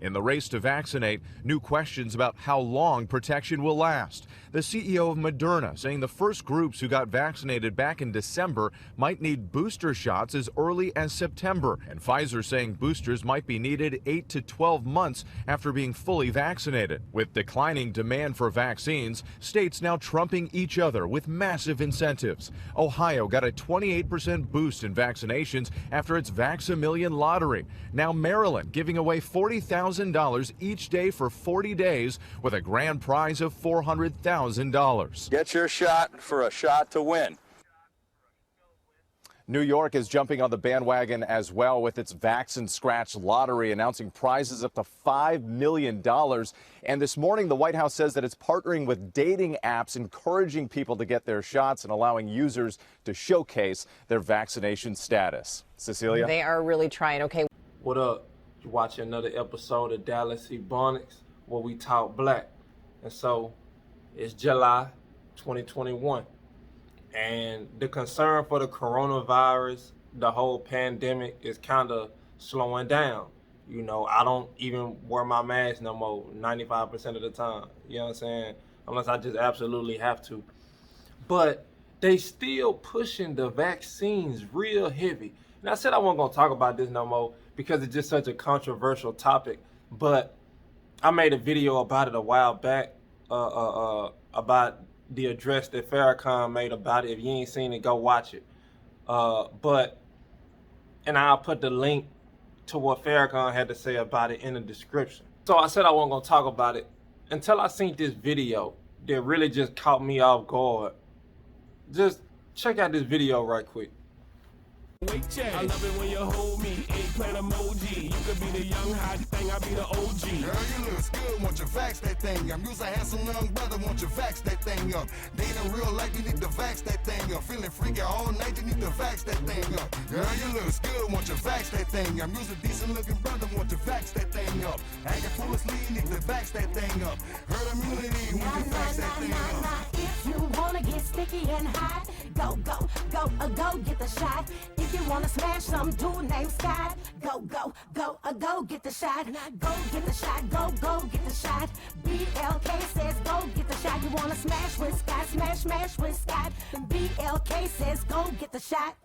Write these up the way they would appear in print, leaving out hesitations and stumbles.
In the race to vaccinate, new questions about how long protection will last. The CEO of Moderna saying the first groups who got vaccinated back in December might need booster shots as early as September. And Pfizer saying boosters might be needed 8 to 12 months after being fully vaccinated. With declining demand for vaccines, states now trumping each other with massive incentives. Ohio got a 28% boost in vaccinations after its Vax-A-Million lottery. Now Maryland giving away $40,000 each day for 40 days with a grand prize of $400,000. Get your shot for a shot to win. New York is jumping on the bandwagon as well with its Vax and Scratch lottery, announcing prizes up to $5 million. And this morning, the White House says that it's partnering with dating apps, encouraging people to get their shots and allowing users to showcase their vaccination status. Cecilia? They are really trying. Okay. What up? You watch another episode of Dallas Ebonics where we talk black. And so it's July 2021. And the concern for the coronavirus, the whole pandemic, is kind of slowing down. You know, I don't even wear my mask no more 95% of the time. You know what I'm saying? Unless I just absolutely have to. But they still pushing the vaccines real heavy. And I said I wasn't going to talk about this no more because it's just such a controversial topic. But I made a video about it a while back about the address that Farrakhan made about it. If you ain't seen it, go watch it. And I'll put the link to what Farrakhan had to say about it in the description. So I said I wasn't gonna talk about it until I seen this video that really just caught me off guard. Just check out this video right quick. I love it when you hold me, eggplant emoji. You could be the young hot thing, I be the OG. Girl, you look good, want you vax that thing up. You's a handsome young brother, want you vax that thing up. Dating real life, you need to vax that thing up. Feeling freaky all night, you need to vax that thing up. Girl, you look good, want you vax that thing up. You's a decent looking brother, want you vax that thing up. Acting foolishly, you need to vax that thing up. Herd immunity, want you vax that thing up. If you wanna get sticky and hot, go get the shot. If you wanna smash some dude named Scott, go get the shot. Go get the shot, go get the shot. BLK says go get the shot. You wanna smash with Scott, smash with Scott. BLK says go get the shot.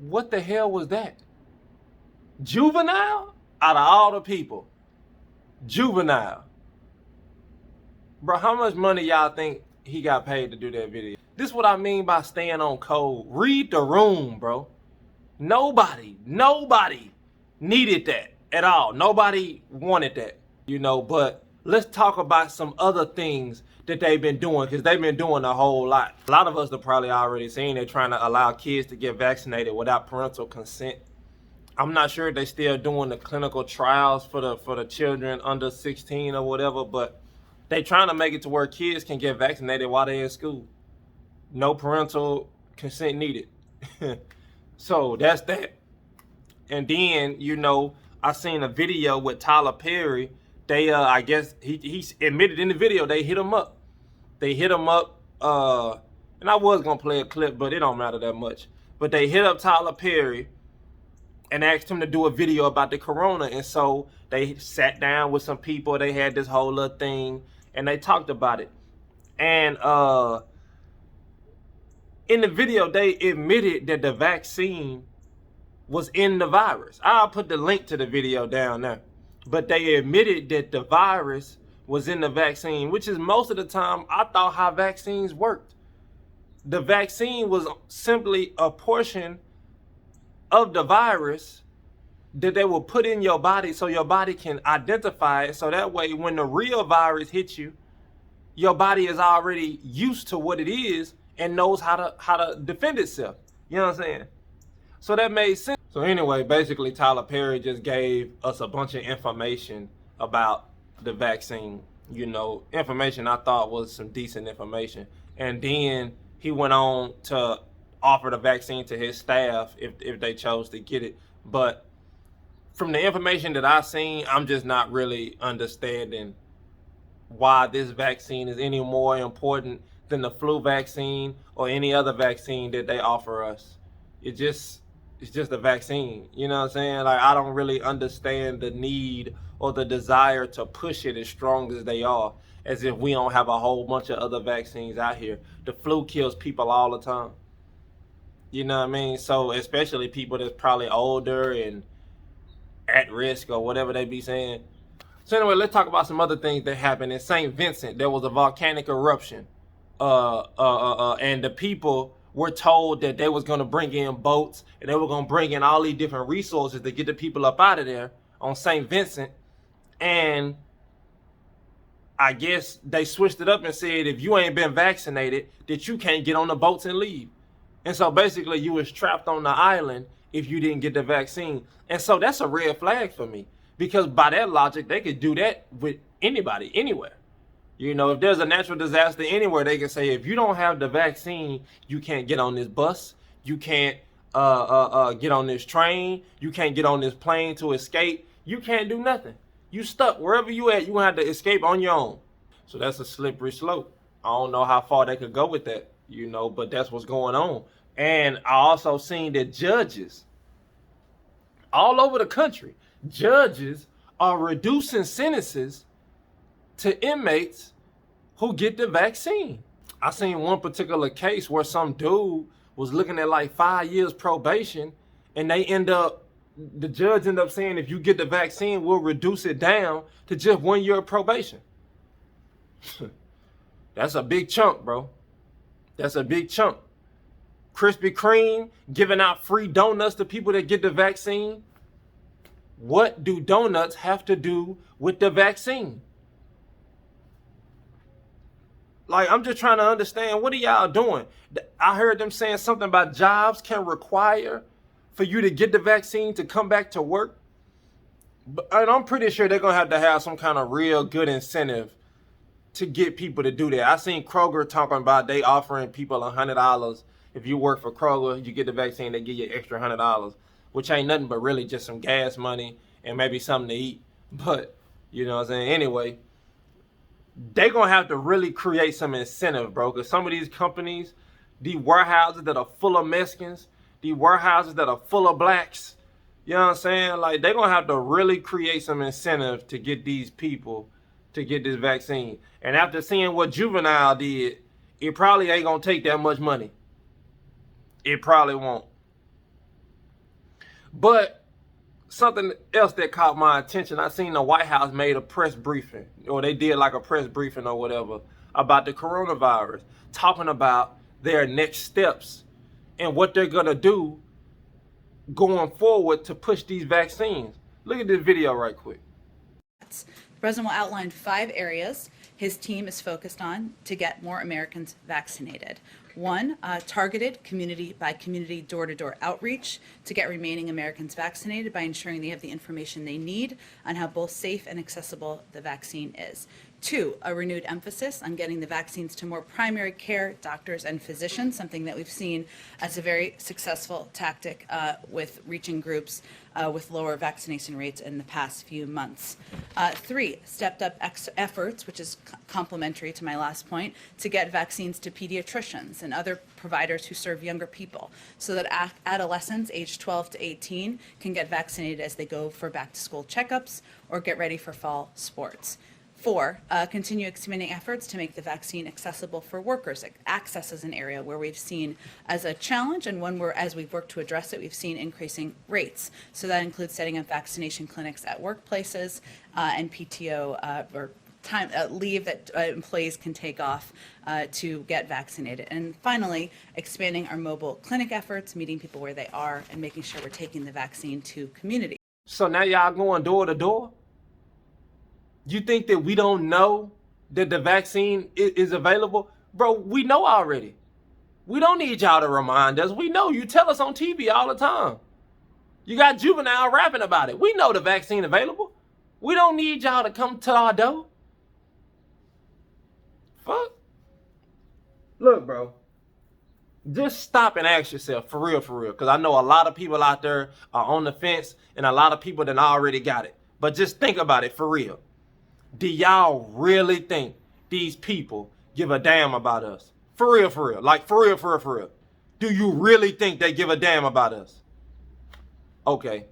What the hell was that? Juvenile? Out of all the people, Juvenile. Bro, how much money y'all think he got paid to do that video? This is what I mean by staying on code. Read the room, bro. Nobody needed that at all. Nobody wanted that, you know, but let's talk about some other things that they've been doing, because they've been doing a whole lot. A lot of us have probably already seen they're trying to allow kids to get vaccinated without parental consent. I'm not sure if they're still doing the clinical trials for the children under 16 or whatever, but they trying to make it to where kids can get vaccinated while they're in school. No parental consent needed. So that's that. And then, you know, I seen a video with Tyler Perry. They, I guess he admitted in the video they hit him up. They hit him up, and I was gonna play a clip, but it don't matter that much. But they hit up Tyler Perry and asked him to do a video about the corona. And so they sat down with some people. They had this whole little thing and they talked about it. And in the video, they admitted that the vaccine was in the virus. I'll put the link to the video down there. But they admitted that the virus was in the vaccine, which is most of the time I thought how vaccines worked. The vaccine was simply a portion of the virus that they will put in your body so your body can identify it. So that way, when the real virus hits you, your body is already used to what it is and knows how to defend itself. You know what I'm saying? So that made sense. So anyway, basically Tyler Perry just gave us a bunch of information about the vaccine. You know, information I thought was some decent information. And then he went on to offer the vaccine to his staff if they chose to get it. But from the information that I've seen, I'm just not really understanding why this vaccine is any more important than the flu vaccine or any other vaccine that they offer us. it's just a vaccine. You know what I'm saying? Like, I don't really understand the need or the desire to push it as strong as they are, as if we don't have a whole bunch of other vaccines out here. The flu kills people all the time. You know what I mean? So especially people that's probably older and at risk or whatever they be saying. So anyway, let's talk about some other things that happened in St. Vincent. There was a volcanic eruption, and the people were told that they was going to bring in boats and they were going to bring in all these different resources to get the people up out of there on St. Vincent. And I guess they switched it up and said, if you ain't been vaccinated, that you can't get on the boats and leave. And so basically you was trapped on the island if you didn't get the vaccine. And so that's a red flag for me, because by that logic, they could do that with anybody, anywhere. You know, if there's a natural disaster anywhere, they can say, if you don't have the vaccine, you can't get on this bus. You can't get on this train. You can't get on this plane to escape. You can't do nothing. You stuck wherever you at. You gonna have to escape on your own. So that's a slippery slope. I don't know how far they could go with that, you know, but that's what's going on. And I also seen that judges all over the country, judges are reducing sentences to inmates who get the vaccine. I seen one particular case where some dude was looking at like 5 years probation, and the judge ended up saying, if you get the vaccine, we'll reduce it down to just 1 year of probation. That's a big chunk, bro. That's a big chunk. Krispy Kreme giving out free donuts to people that get the vaccine. What do donuts have to do with the vaccine? Like, I'm just trying to understand, what are y'all doing? I heard them saying something about jobs can require for you to get the vaccine to come back to work. And I'm pretty sure they're going to have some kind of real good incentive to get people to do that. I seen Kroger talking about they offering people $100. If you work for Kroger, you get the vaccine, they give you an extra $100, which ain't nothing but really just some gas money and maybe something to eat. But, you know what I'm saying? Anyway, they gonna have to really create some incentive, bro, because some of these companies, these warehouses that are full of Mexicans, these warehouses that are full of blacks, you know what I'm saying? Like, they gonna have to really create some incentive to get these people to get this vaccine. And after seeing what Juvenile did, it probably ain't gonna take that much money. It probably won't. But something else that caught my attention, I seen the White House made a press briefing, or they did like a press briefing or whatever, about the coronavirus, talking about their next steps and what they're gonna do going forward to push these vaccines. Look at this video right quick. The president will outline 5 areas his team is focused on to get more Americans vaccinated. 1, targeted community-by-community, door-to-door outreach to get remaining Americans vaccinated by ensuring they have the information they need on how both safe and accessible the vaccine is. 2, a renewed emphasis on getting the vaccines to more primary care doctors and physicians, something that we've seen as a very successful tactic with reaching groups with lower vaccination rates in the past few months. 3, stepped up efforts, which is complementary to my last point, to get vaccines to pediatricians and other providers who serve younger people so that adolescents aged 12 to 18 can get vaccinated as they go for back-to-school checkups or get ready for fall sports. 4, continue expanding efforts to make the vaccine accessible for workers. Access is an area where we've seen as a challenge, and one where, as we've worked to address it, we've seen increasing rates. So that includes setting up vaccination clinics at workplaces and PTO or time leave that employees can take off to get vaccinated. And finally, expanding our mobile clinic efforts, meeting people where they are, and making sure we're taking the vaccine to community. So now y'all going door to door? You think that we don't know that the vaccine is available? Bro, we know already. We don't need y'all to remind us. We know. You tell us on TV all the time. You got Juvenile rapping about it. We know the vaccine available. We don't need y'all to come to our door. Fuck. Look, bro. Just stop and ask yourself, for real, because I know a lot of people out there are on the fence and a lot of people that already got it. But just think about it for real. Do y'all really think these people give a damn about us? For real. Like, for real. Do you really think they give a damn about us? Okay.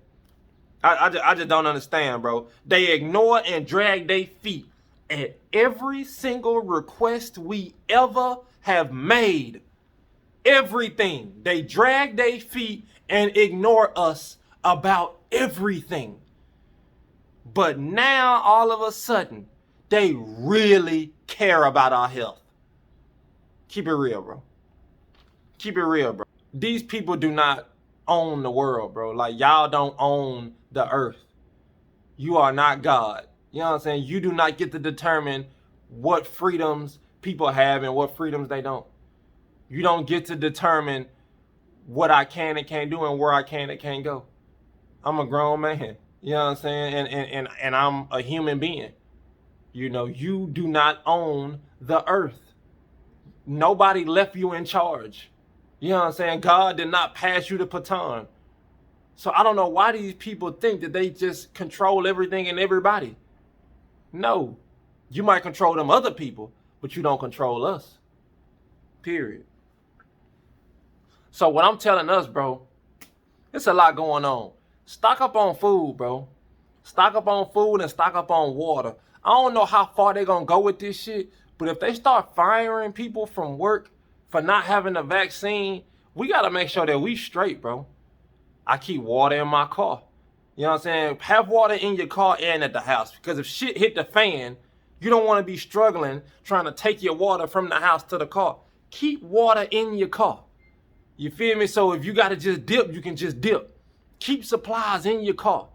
I just don't understand, bro. They ignore and drag their feet at every single request we ever have made. Everything. They drag their feet and ignore us about everything. But now, all of a sudden, they really care about our health. Keep it real, bro. Keep it real, bro. These people do not own the world, bro. Like, y'all don't own the earth. You are not God. You know what I'm saying? You do not get to determine what freedoms people have and what freedoms they don't. You don't get to determine what I can and can't do and where I can and can't go. I'm a grown man. You know what I'm saying? And I'm a human being. You know, you do not own the earth. Nobody left you in charge. You know what I'm saying? God did not pass you the baton. So I don't know why these people think that they just control everything and everybody. No. You might control them other people, but you don't control us. Period. So what I'm telling us, bro, it's a lot going on. Stock up on food, bro. Stock up on food and stock up on water. I don't know how far they're going to go with this shit, but if they start firing people from work for not having a vaccine, we got to make sure that we straight, bro. I keep water in my car. You know what I'm saying? Have water in your car and at the house, because if shit hit the fan, you don't want to be struggling trying to take your water from the house to the car. Keep water in your car. You feel me? So if you got to just dip, you can just dip. Keep supplies in your car.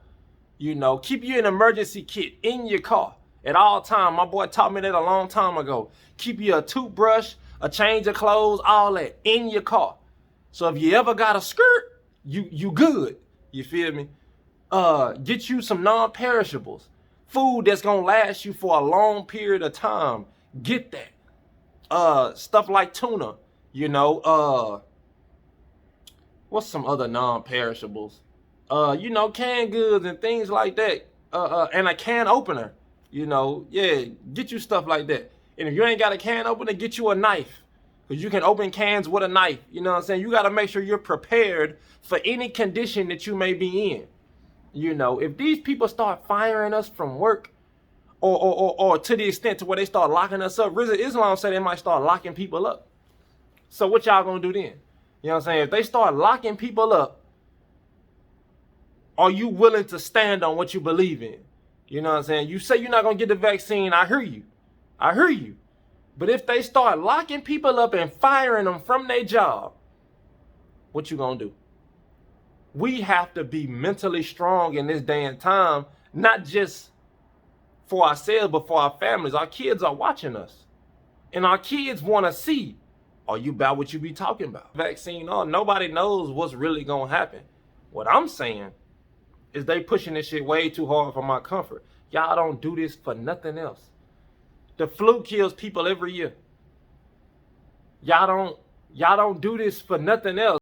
You know, keep you an emergency kit in your car at all times. My boy taught me that a long time ago. Keep you a toothbrush, a change of clothes, all that in your car. So if you ever got a skirt, you good. You feel me? Get you some non-perishables. Food that's gonna last you for a long period of time. Get that. Stuff like tuna, you know, what's some other non-perishables? You know, canned goods and things like that. And a can opener, you know, yeah, get you stuff like that. And if you ain't got a can opener, get you a knife. Because you can open cans with a knife. You know what I'm saying? You got to make sure you're prepared for any condition that you may be in. You know, if these people start firing us from work, or to the extent to where they start locking us up, Islam said they might start locking people up. So what y'all gonna do then? You know what I'm saying? If they start locking people up, are you willing to stand on what you believe in? You know what I'm saying? You say you're not gonna get the vaccine. I hear you. I hear you. But if they start locking people up and firing them from their job, what you gonna do? We have to be mentally strong in this day and time, not just for ourselves, but for our families. Our kids are watching us. And our kids want to see, are you about what you be talking about? Vaccine on, nobody knows what's really gonna happen. What I'm saying is they pushing this shit way too hard for my comfort. Y'all don't do this for nothing else. The flu kills people every year. Y'all don't do this for nothing else.